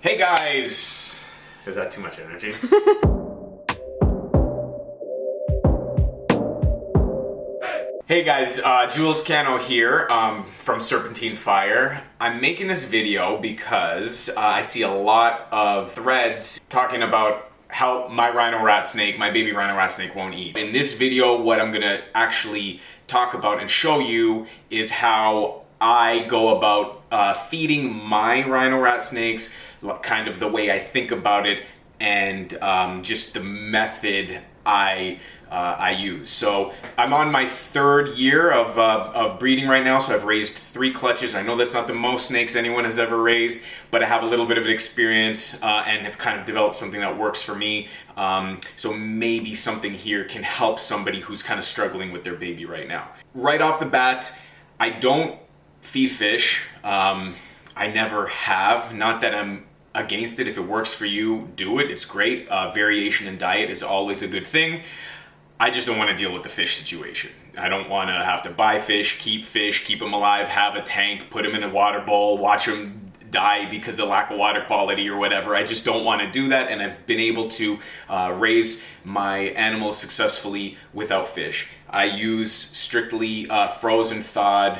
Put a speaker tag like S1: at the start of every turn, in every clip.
S1: Hey guys! Is that too much energy? Hey guys, Jules Cano here from Serpentine Fire. I'm making this video because I see a lot of threads talking about how my my baby rhino rat snake won't eat. In this video, what I'm gonna actually talk about and show you is how I go about feeding my rhino rat snakes, kind of the way I think about it, and just the method I use. So I'm on my third year of breeding right now, so I've raised 3 clutches. I know that's not the most snakes anyone has ever raised, but I have a little bit of experience and have kind of developed something that works for me. So maybe something here can help somebody who's kind of struggling with their baby right now. Right off the bat, I don't feed fish. I never have. Not that I'm against it. If it works for you, do it. It's great. Variation in diet is always a good thing. I just don't want to deal with the fish situation. I don't want to have to buy fish, keep them alive, have a tank, put them in a water bowl, watch them die because of lack of water quality or whatever. I just don't want to do that, and I've been able to raise my animals successfully without fish. I use strictly frozen thawed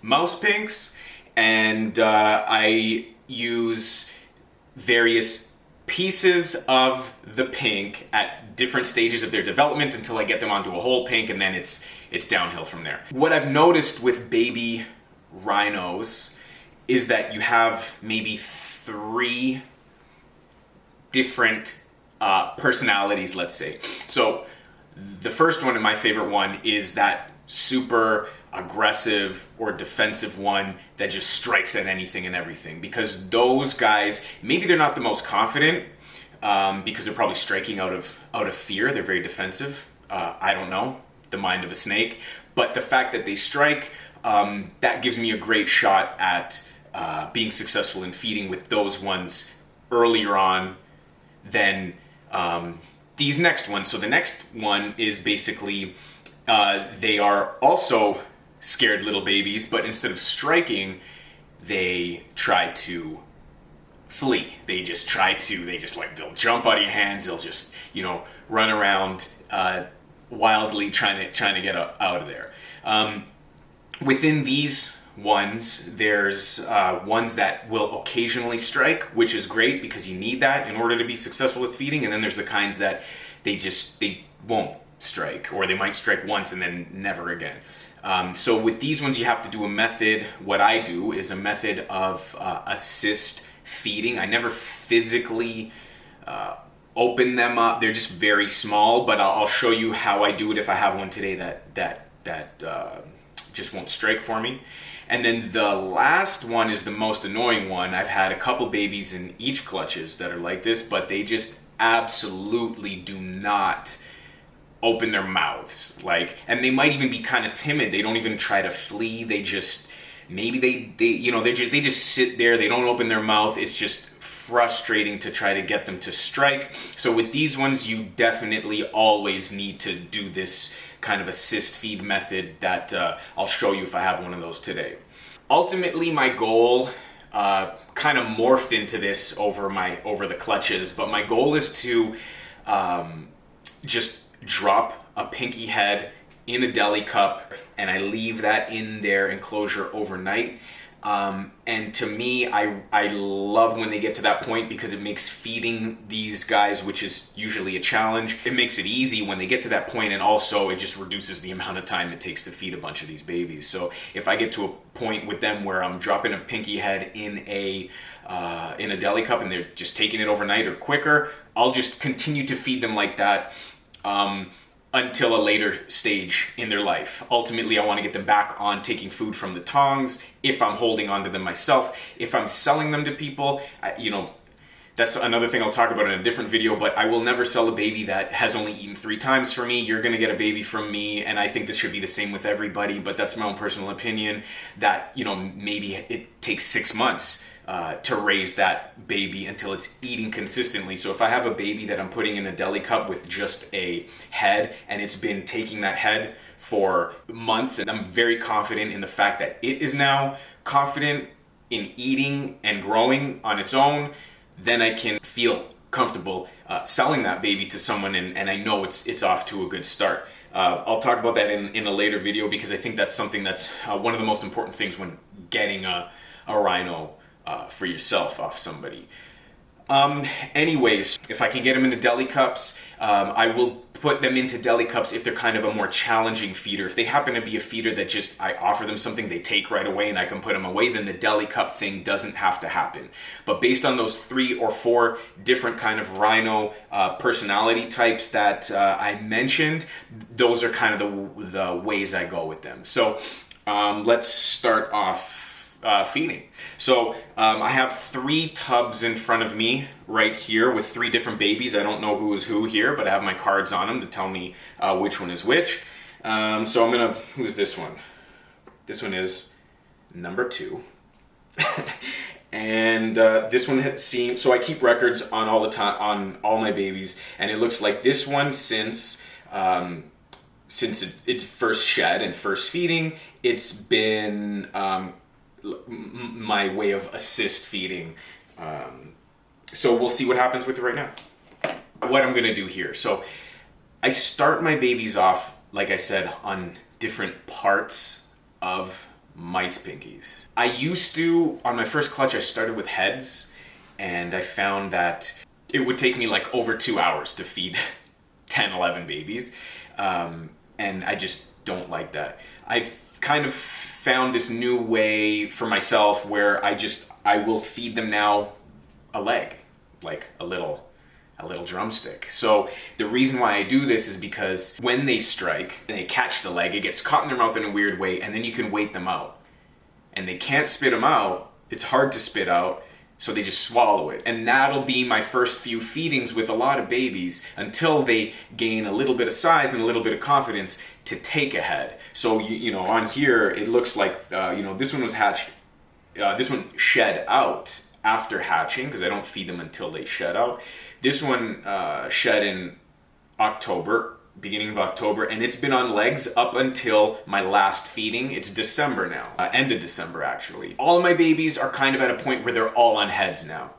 S1: mouse pinks, and I use various pieces of the pink at different stages of their development until I get them onto a whole pink, and then it's downhill from there. What I've noticed with baby rhinos is that you have maybe 3 different personalities, let's say. So the first one, and my favorite one, is that super aggressive or defensive one that just strikes at anything and everything, because those guys, maybe they're not the most confident because they're probably striking out of fear. They're very defensive. I don't know the mind of a snake, but the fact that they strike, that gives me a great shot at being successful in feeding with those ones earlier on than these next ones. So the next one is basically they are also scared little babies, but instead of striking, they try to flee. They'll jump out of your hands. They'll just, run around wildly trying to get out of there. Within these ones, there's ones that will occasionally strike, which is great because you need that in order to be successful with feeding. And then there's the kinds that they won't strike, or they might strike once and then never again. So with these ones, you have to do a method. What I do is a method of assist feeding. I never physically open them up. They're just very small, but I'll show you how I do it if I have one today that just won't strike for me. And then the last one is the most annoying one. I've had a couple babies in each clutches that are like this, but they just absolutely do not open their mouths, and they might even be kind of timid. They don't even try to flee. They just they just sit there. They don't open their mouth. It's just frustrating to try to get them to strike. So with these ones, you definitely always need to do this kind of assist feed method that I'll show you if I have one of those today. Ultimately, my goal kind of morphed into this over the clutches, but my goal is to just drop a pinky head in a deli cup, and I leave that in their enclosure overnight. And to me, I love when they get to that point because it makes feeding these guys, which is usually a challenge, it makes it easy when they get to that point, and also it just reduces the amount of time it takes to feed a bunch of these babies. So if I get to a point with them where I'm dropping a pinky head in a deli cup and they're just taking it overnight or quicker, I'll just continue to feed them like that until a later stage in their life. Ultimately, I want to get them back on taking food from the tongs if I'm holding on to them myself. If I'm selling them to people, that's another thing I'll talk about in a different video, but I will never sell a baby that has only eaten 3 times from me. You're going to get a baby from me, and I think this should be the same with everybody, but that's my own personal opinion, that, maybe it takes 6 months to raise that baby until it's eating consistently. So if I have a baby that I'm putting in a deli cup with just a head, and it's been taking that head for months, and I'm very confident in the fact that it is now confident in eating and growing on its own, then I can feel comfortable selling that baby to someone, and I know it's off to a good start. I'll talk about that in a later video, because I think that's something that's one of the most important things when getting a rhino for yourself off somebody. Anyways, if I can get them into deli cups, I will put them into deli cups if they're kind of a more challenging feeder. If they happen to be a feeder that just, I offer them something they take right away and I can put them away, then the deli cup thing doesn't have to happen. But based on those 3 or 4 different kind of rhino personality types that I mentioned, those are kind of the ways I go with them. So let's start off feeding. So I have 3 tubs in front of me right here with 3 different babies. I don't know who is who here, but I have my cards on them to tell me which one is which. So I'm gonna, who's this one? This one is number 2. And this one seems, so I keep records on all the time, on all my babies, and it looks like this one, since its first shed and first feeding, it's been my way of assist feeding. So we'll see what happens with it right now. What I'm gonna do here. So I start my babies off, like I said, on different parts of mice pinkies. I used to, on my first clutch, I started with heads, and I found that it would take me like over 2 hours to feed 10, 11 babies. And I just don't like that. I've kind of found this new way for myself where I will feed them now a leg, like a little drumstick. So the reason why I do this is because when they strike and they catch the leg, it gets caught in their mouth in a weird way, and then you can wait them out. And they can't spit them out. It's hard to spit out, so they just swallow it. And that'll be my first few feedings with a lot of babies until they gain a little bit of size and a little bit of confidence to take a head. So, you know, on here, it looks like, this one was hatched, this one shed out after hatching, because I don't feed them until they shed out. This one shed in October, beginning of October, and it's been on legs up until my last feeding. It's December now, end of December actually. All of my babies are kind of at a point where they're all on heads now.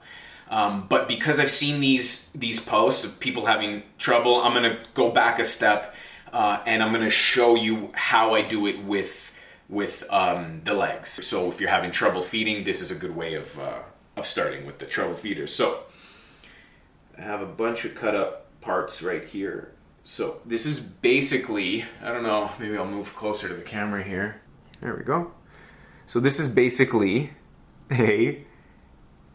S1: But because I've seen these posts of people having trouble, I'm gonna go back a step and I'm gonna show you how I do it with the legs. So if you're having trouble feeding, this is a good way of starting with the trouble feeders. So I have a bunch of cut up parts right here. So this is basically, I don't know, maybe I'll move closer to the camera here. There we go. So this is basically a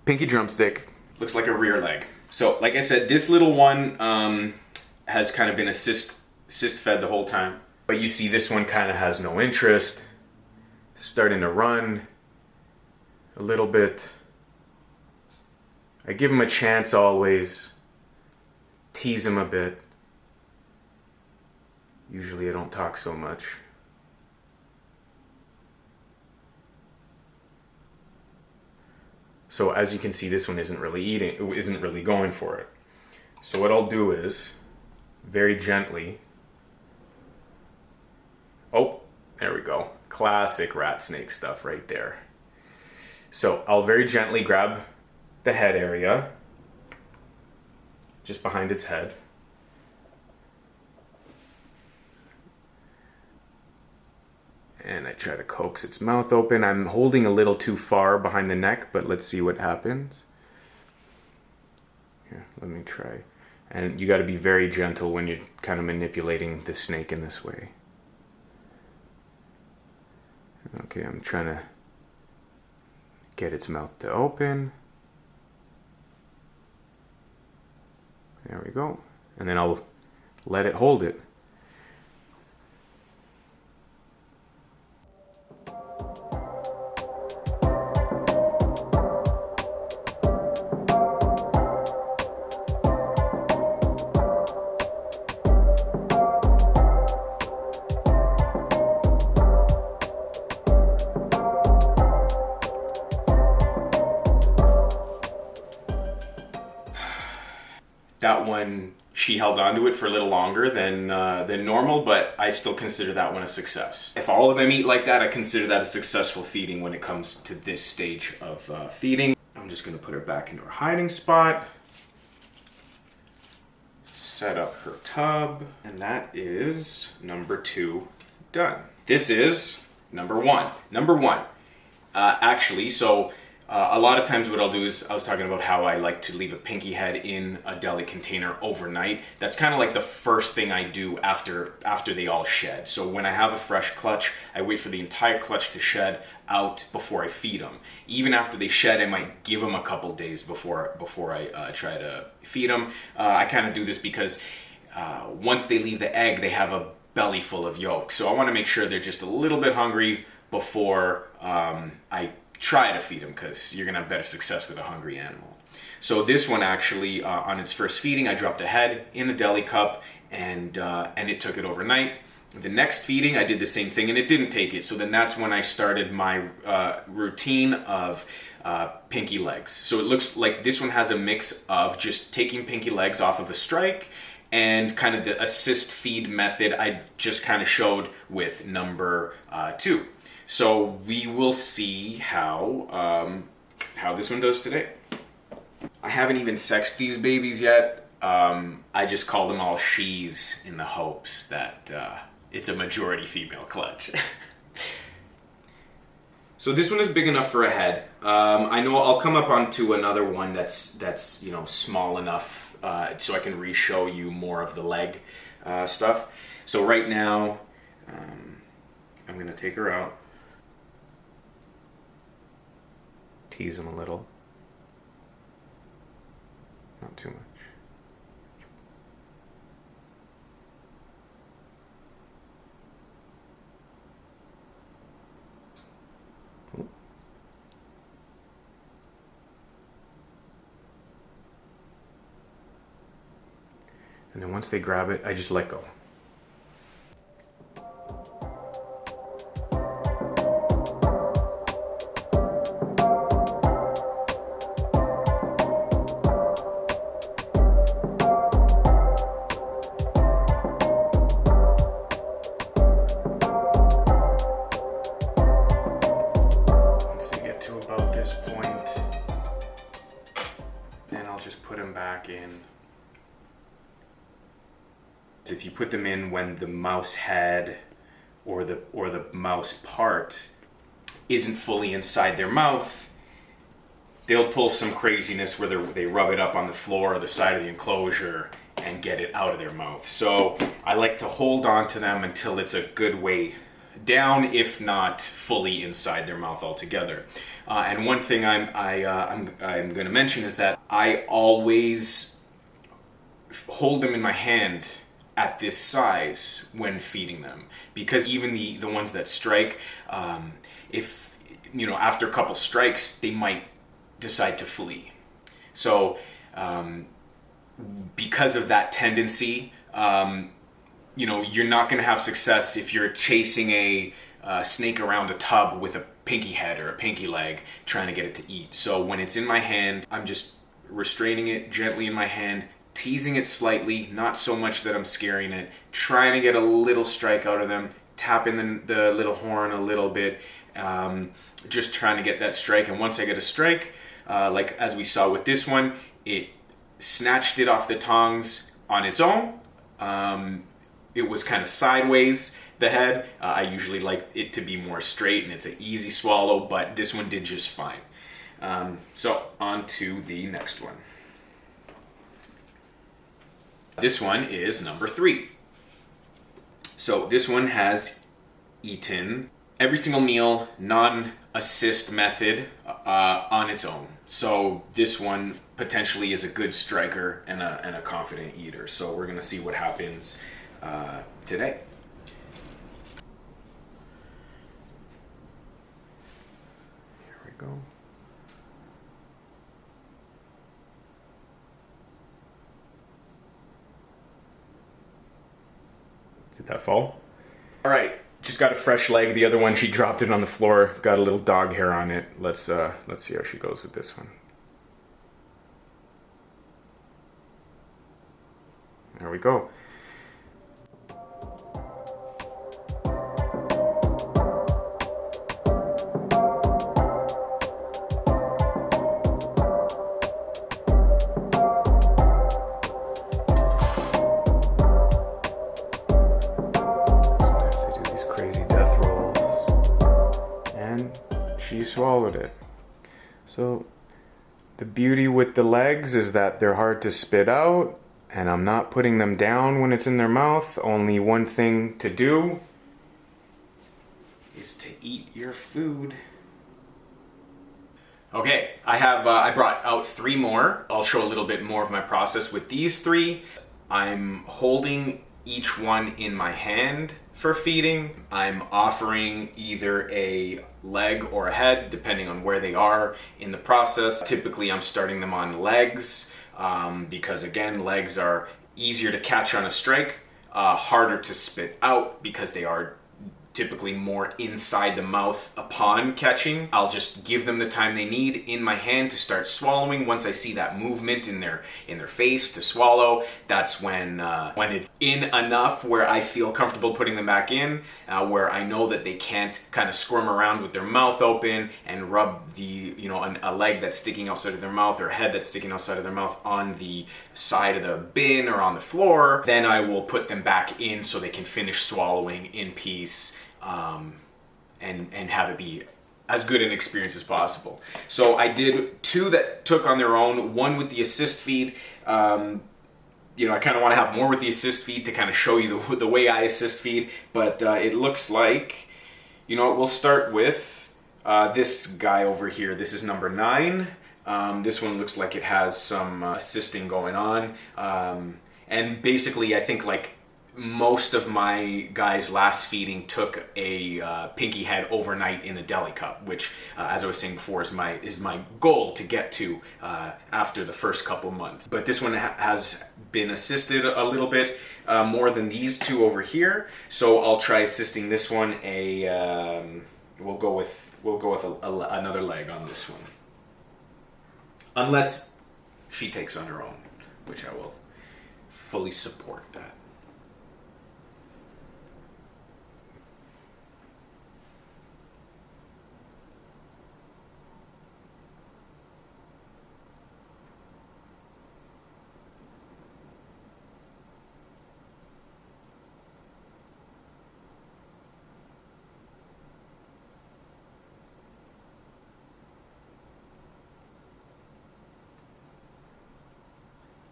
S1: pinky drumstick. Looks like a rear leg. So like I said, this little one has kind of been assist fed the whole time. But you see this one kind of has no interest. Starting to run a little bit. I give him a chance always. Tease him a bit. Usually I don't talk so much. So as you can see, this one isn't really going for it. So what I'll do is, very gently, oh, there we go. Classic rat snake stuff right there. So I'll very gently grab the head area, just behind its head. And I try to coax its mouth open. I'm holding a little too far behind the neck, but let's see what happens. Here, let me try. And you got to be very gentle when you're kind of manipulating the snake in this way. Okay, I'm trying to get its mouth to open. There we go. And then I'll let it hold it. That one She held on to it for a little longer than normal, but I still consider that one a success. If all of them eat like that, I consider that a successful feeding when it comes to this stage of feeding. I'm just gonna put her back into her hiding spot. Set up her tub, and that is number 2 done. This is number 1. Actually, so a lot of times what I'll do is, I was talking about how I like to leave a pinky head in a deli container overnight. That's kind of like the first thing I do after they all shed. So when I have a fresh clutch, I wait for the entire clutch to shed out before I feed them. Even after they shed, I might give them a couple days before I try to feed them. I kind of do this because once they leave the egg, they have a belly full of yolk. So I want to make sure they're just a little bit hungry before I try to feed them, because you're gonna have better success with a hungry animal. So this one actually, on its first feeding, I dropped a head in a deli cup, and it took it overnight. The next feeding, I did the same thing, and it didn't take it. So then that's when I started my routine of pinky legs. So it looks like this one has a mix of just taking pinky legs off of a strike and kind of the assist feed method I just kind of showed with number 2. So we will see how this one does today. I haven't even sexed these babies yet. I just call them all she's in the hopes that it's a majority female clutch. So this one is big enough for a head. I know I'll come up onto another one that's you know, small enough so I can re-show you more of the leg stuff. So right now, I'm gonna take her out. Tease them a little. Not too much. Cool. And then once they grab it, I just let go. If you put them in when the mouse head or the mouse part isn't fully inside their mouth, they'll pull some craziness where they rub it up on the floor or the side of the enclosure and get it out of their mouth. So I like to hold on to them until it's a good way down, if not fully inside their mouth altogether. And one thing I'm going to mention is that I always hold them in my hand at this size when feeding them, because even the ones that strike, if you know, after a couple strikes, they might decide to flee. So because of that tendency, you know, you're not going to have success if you're chasing a snake around a tub with a pinky head or a pinky leg trying to get it to eat. So when it's in my hand, I'm just restraining it gently in my hand, teasing it slightly, not so much that I'm scaring it, trying to get a little strike out of them, tapping the little horn a little bit, just trying to get that strike. And once I get a strike, like as we saw with this one, it snatched it off the tongs on its own. It was kind of sideways, the head. I usually like it to be more straight, and it's an easy swallow, but this one did just fine. So on to the next one. This one is number 3. So this one has eaten every single meal, non-assist method, on its own. So this one potentially is a good striker and a confident eater. So we're gonna see what happens today. Here we go. Did that fall? All right, just got a fresh leg. The other one, she dropped it on the floor, got a little dog hair on it. Let's see how she goes with this one.
S2: here we go. Sometimes they do these crazy death rolls. And she swallowed it. So the beauty with the legs is that they're hard to spit out, and I'm not putting them down when it's in their mouth. Only one thing to do is to eat your food.
S1: Okay, I brought out 3 more. I'll show a little bit more of my process with these 3. I'm holding each one in my hand for feeding. I'm offering either a leg or a head, depending on where they are in the process. Typically, I'm starting them on legs because, again, legs are easier to catch on a strike, harder to spit out because they are typically more inside the mouth upon catching. I'll just give them the time they need in my hand to start swallowing. Once I see that movement in their face to swallow, that's when it's in enough where I feel comfortable putting them back in, where I know that they can't kind of squirm around with their mouth open and rub a leg that's sticking outside of their mouth or a head that's sticking outside of their mouth on the side of the bin or on the floor. Then I will put them back in so they can finish swallowing in peace. And have it be as good an experience as possible. So I did 2 that took on their own, 1 with the assist feed. I kind of want to have more with the assist feed to kind of show you the way I assist feed, but it looks like, we'll start with this guy over here. This is number 9. This one looks like it has some assisting going on. And basically, I think like most of my guys' last feeding took a pinky head overnight in a deli cup, which, as I was saying before, is my goal to get to after the first couple months. But this one has been assisted a little bit more than these 2 over here, so I'll try assisting this one. We'll go with another leg on this one, unless she takes on her own, which I will fully support that.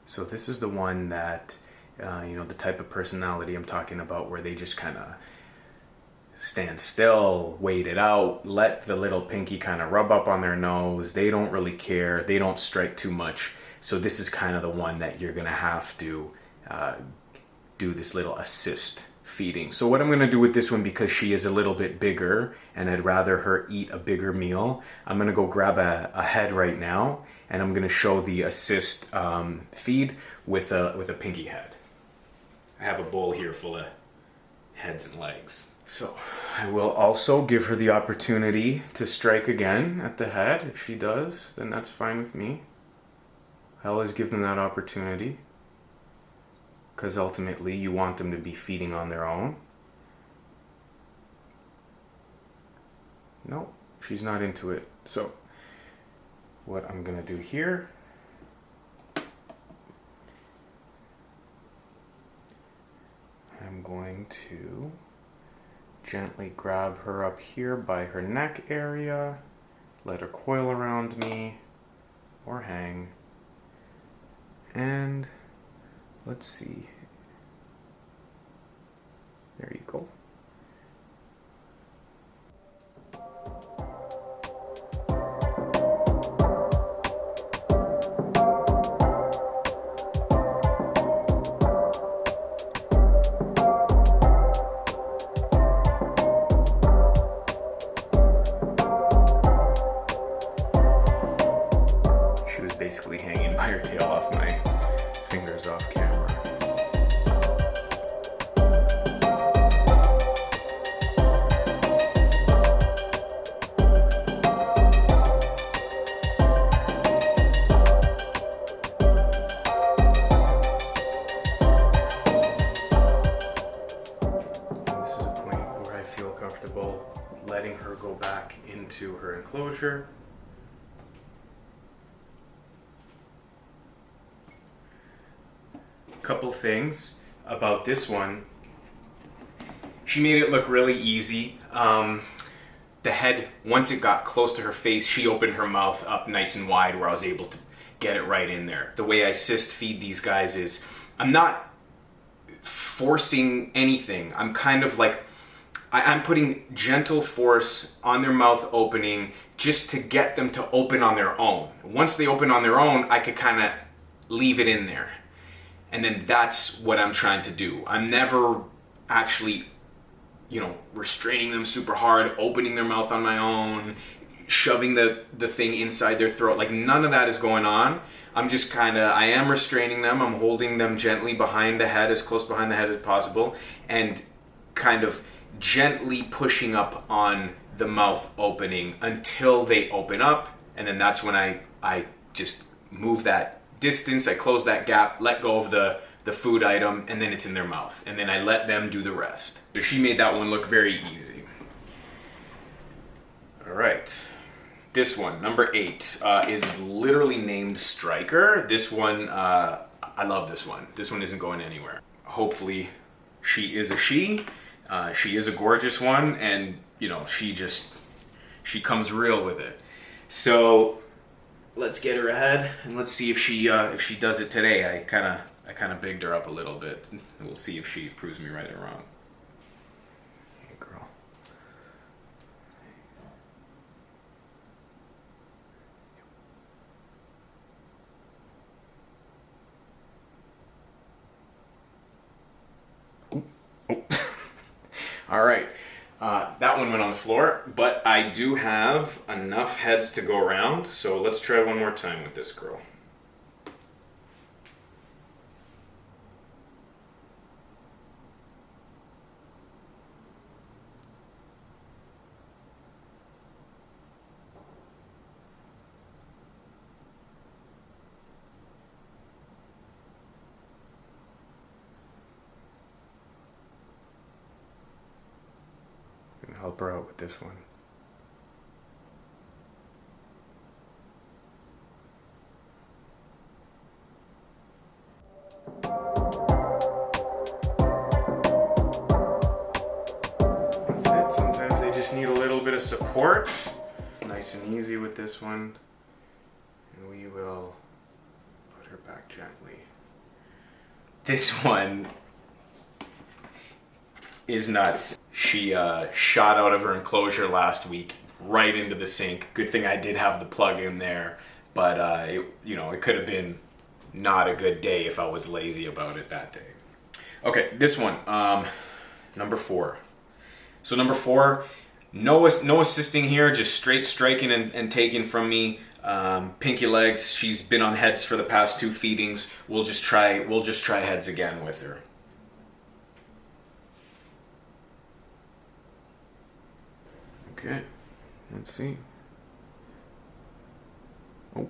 S2: So this is the one that, the type of personality I'm talking about, where they just kind of stand still, wait it out, let the little pinky kind of rub up on their nose. They don't really care. They don't strike too much. So this is kind of the one that you're going to have to do this little assist feeding. So what I'm going to do with this one, because she is a little bit bigger and I'd rather her eat a bigger meal, I'm going to go grab a head right now, and I'm going to show the assist feed with a pinky head. I have a bowl here full of heads and legs. So I will also give her the opportunity to strike again at the head. If she does, then that's fine with me. I always give them that opportunity, because ultimately you want them to be feeding on their own. Nope, she's not into it. So what I'm going to do here, I'm going to gently grab her up here by her neck area, let her coil around me or hang, and let's see. There you go. She was basically hanging by her tail off my fingers off camera. her enclosure. Couple things about this one. She made it look really easy. The head, once it got close to her face, she opened her mouth up nice and wide where I was able to get it right in there. The way I assist feed these guys is I'm not forcing anything. I'm kind of like, I'm putting gentle force on their mouth opening just to get them to open on their own. Once they open on their own, I could kind of leave it in there. And then that's what I'm trying to do. I'm never actually, restraining them super hard, opening their mouth on my own, shoving the thing inside their throat. Like, none of that is going on. I'm just I am restraining them. I'm holding them gently behind the head, as close behind the head as possible, and kind of gently pushing up on the mouth opening until they open up. And then that's when I just move that distance, I close that gap, let go of the food item, and then it's in their mouth. And then I let them do the rest. So she made that one look very easy. All right. This one, number 8, is literally named Striker. This one, I love this one. This one isn't going anywhere. Hopefully she is a she. She is a gorgeous one, and she comes real with it. So let's get her ahead and let's see if she does it today. I kind of bigged her up a little bit, and we'll see if she proves me right or wrong. Hey, girl. Oh. All right. That one went on the floor, but I do have enough heads to go around, so let's try one more time with this girl. Help her out with this one. That's it. Sometimes they just need a little bit of support. Nice and easy with this one. And we will put her back gently. This one is nuts. She shot out of her enclosure last week right into the sink. Good thing I did have the plug in there, but it could have been not a good day if I was lazy about it that day. Okay, this one, number 4. So number 4, no assisting here, just straight striking and taking from me. Pinky legs. She's been on heads for the past 2 feedings. We'll just try heads again with her. Okay, let's see. Oh,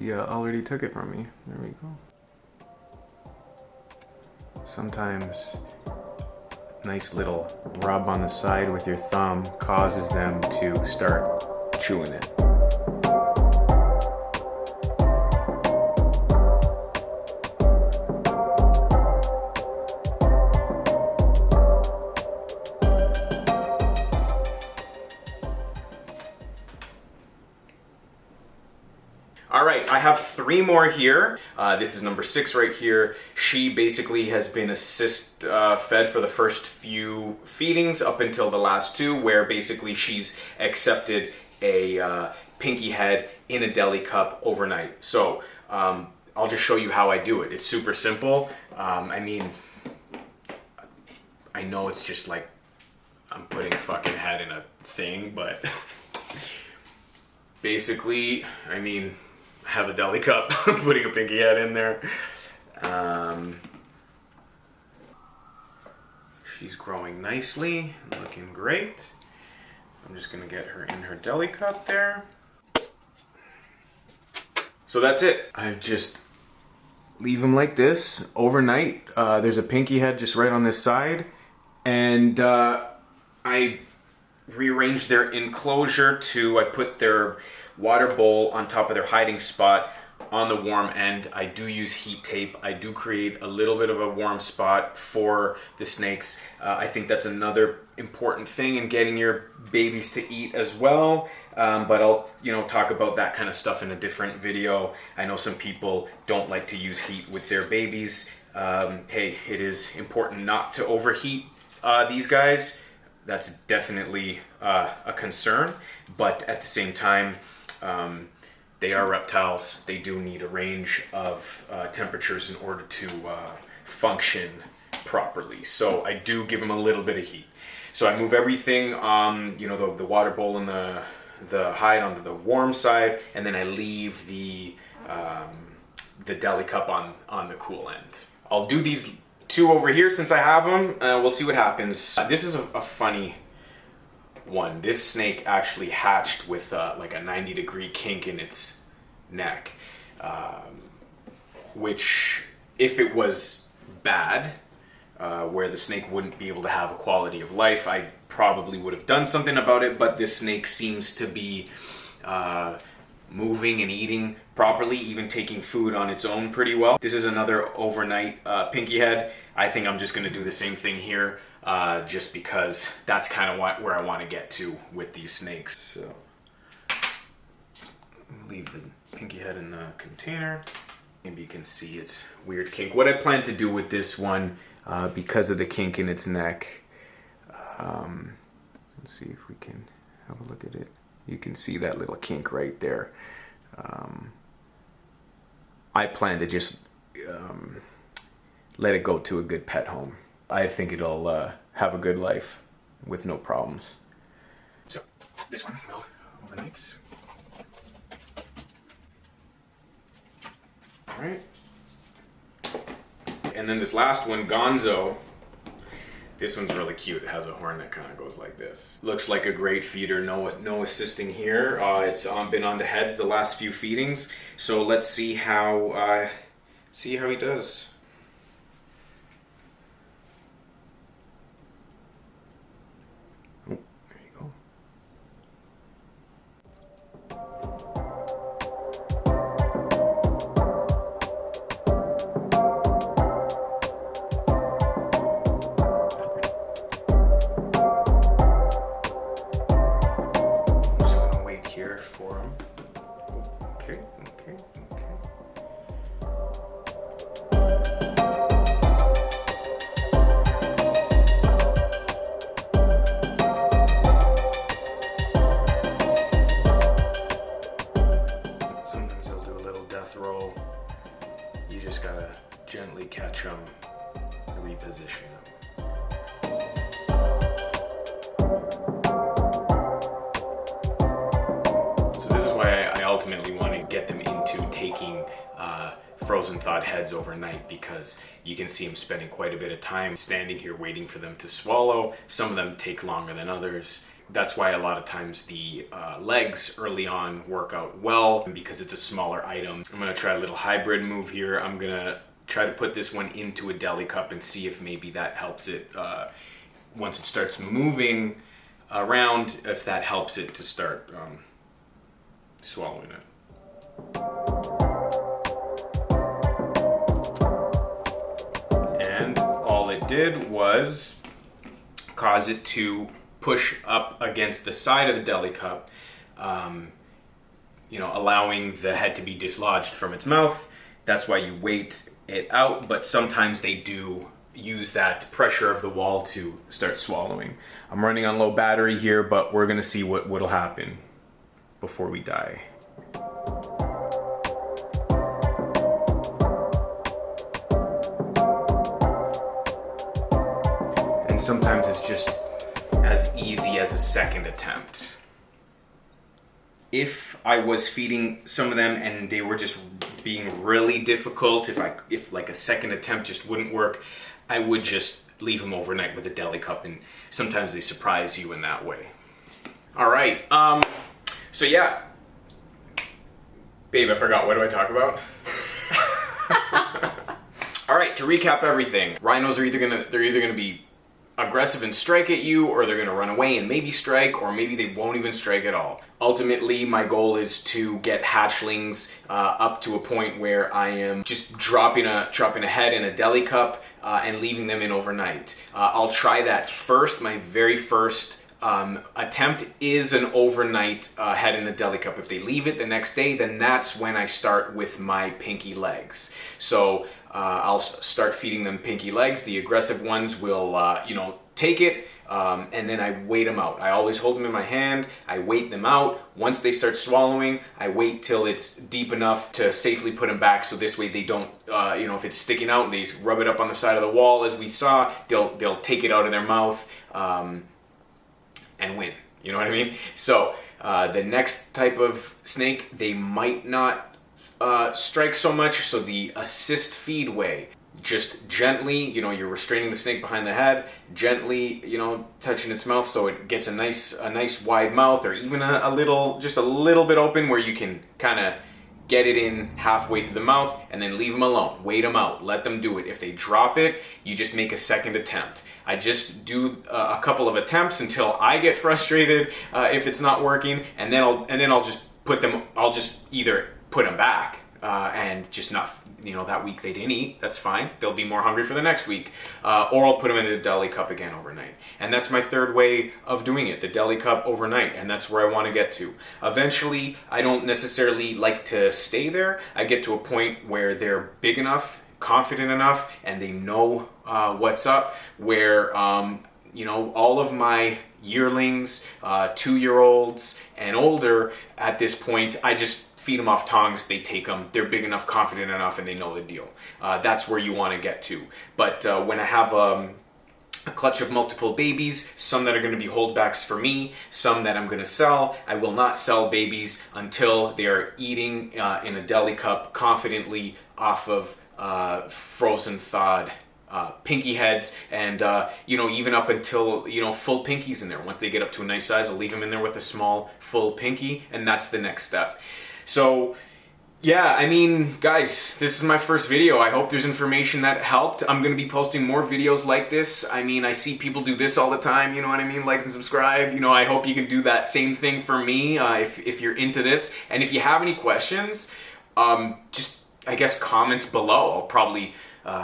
S2: she already took it from me. There we go. Sometimes nice little rub on the side with your thumb causes them to start chewing it. All right, I have 3 more here. This is number 6 right here. She basically has been assist fed for the first few feedings up until the last 2, where basically she's accepted a pinky head in a deli cup overnight. So I'll just show you how I do it. It's super simple. I know it's just like I'm putting a fucking head in a thing, but basically, have a deli cup, putting a pinky head in there. She's growing nicely, looking great. I'm just gonna get her in her deli cup there. So that's it. I just leave them like this overnight. There's a pinky head just right on this side, and I rearranged their enclosure I put their water bowl on top of their hiding spot on the warm end. I do use heat tape. I do create a little bit of a warm spot for the snakes. I think that's another important thing in getting your babies to eat as well. But I'll, talk about that kind of stuff in a different video. I know some people don't like to use heat with their babies. Hey, it is important not to overheat these guys. That's definitely a concern. But at the same time, they are reptiles. They do need a range of temperatures in order to function properly. So I do give them a little bit of heat. So I move everything, the water bowl and the hide onto the warm side, and then I leave the deli cup on the cool end. I'll do these two over here since I have them. We'll see what happens. This is a funny one. This snake actually hatched with like a 90-degree kink in its neck, which if it was bad, where the snake wouldn't be able to have a quality of life, I probably would have done something about it. But this snake seems to be moving and eating properly, even taking food on its own pretty well. This is another overnight pinky head. I think I'm just going to do the same thing here, just because that's kind of where I want to get to with these snakes. So leave the pinky head in the container. Maybe you can see its weird kink. What I plan to do with this one, because of the kink in its neck, let's see if we can have a look at it. You can see that little kink right there. I plan to just let it go to a good pet home. I think it'll have a good life with no problems. So this one will overnight. All right. And then this last one, Gonzo. This one's really cute. It has a horn that kind of goes like this. Looks like a great feeder. No assisting here. It's been on the heads the last few feedings. So let's see how he does. Oh, there you go. Roll. You just gotta gently catch them, reposition them. So this is why I ultimately want to get them into taking frozen thawed heads overnight, because you can see them spending quite a bit of time standing here waiting for them to swallow. Some of them take longer than others. That's why a lot of times the legs early on work out well, because it's a smaller item. I'm going to try a little hybrid move here. I'm going to try to put this one into a deli cup and see if maybe that helps it, once it starts moving around, if that helps it to start swallowing it. And all it did was cause it to push up against the side of the deli cup, allowing the head to be dislodged from its mouth. That's why you wait it out, but sometimes they do use that pressure of the wall to start swallowing. I'm running on low battery here, but we're gonna see what'll happen before we die. And sometimes it's just as easy as a second attempt. If I was feeding some of them and they were just being really difficult, if like a second attempt just wouldn't work, I would just leave them overnight with a deli cup, and sometimes they surprise you in that way. All right, so yeah. Babe, I forgot, what do I talk about? All right, to recap everything, rhinos are either gonna be
S1: aggressive and strike at you, or they're going to run away and maybe strike, or maybe they won't even strike at all. Ultimately, my goal is to get hatchlings up to a point where I am just dropping a head in a deli cup and leaving them in overnight. I'll try that first. My very first attempt is an overnight head in a deli cup. If they leave it the next day, then that's when I start with my pinky legs. So I'll start feeding them pinky legs. The aggressive ones will, take it, and then I wait them out. I always hold them in my hand. I wait them out. Once they start swallowing, I wait till it's deep enough to safely put them back. So this way they don't, if it's sticking out, they rub it up on the side of the wall, as we saw. They'll take it out of their mouth and win. You know what I mean? So the next type of snake, they might not strike so much. So the assist feed way, just gently, you're restraining the snake behind the head, gently, touching its mouth so it gets a nice wide mouth, or even just a little bit open where you can kind of get it in halfway through the mouth, and then leave them alone. Wait them out. Let them do it. If they drop it, you just make a second attempt. I just do a couple of attempts until I get frustrated if it's not working, and then I'll just put them. I'll just either put them back and just not. That week they didn't eat. That's fine. They'll be more hungry for the next week, or I'll put them in a deli cup again overnight. And that's my third way of doing it, the deli cup overnight, and that's where I want to get to. Eventually, I don't necessarily like to stay there. I get to a point where they're big enough, confident enough, and they know what's up, where all of my yearlings, 2-year-olds and older, at this point, I just feed them off tongs, they take them, they're big enough, confident enough, and they know the deal. That's where you want to get to. But when I have a clutch of multiple babies, some that are going to be holdbacks for me, some that I'm going to sell, I will not sell babies until they are eating in a deli cup confidently off of frozen thawed pinky heads, and even up until full pinkies in there. Once they get up to a nice size, I'll leave them in there with a small full pinky, and that's the next step. So yeah, I mean, guys, this is my first video. I hope there's information that helped. I'm going to be posting more videos like this. I mean, I see people do this all the time, you know what I mean? Like and subscribe. I hope you can do that same thing for me if you're into this. And if you have any questions, just, I guess, comments below. I'll probably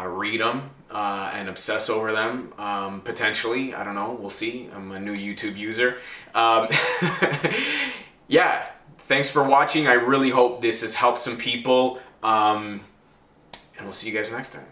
S1: read them and obsess over them, potentially. I don't know. We'll see. I'm a new YouTube user. Yeah. Thanks for watching. I really hope this has helped some people. And we'll see you guys next time.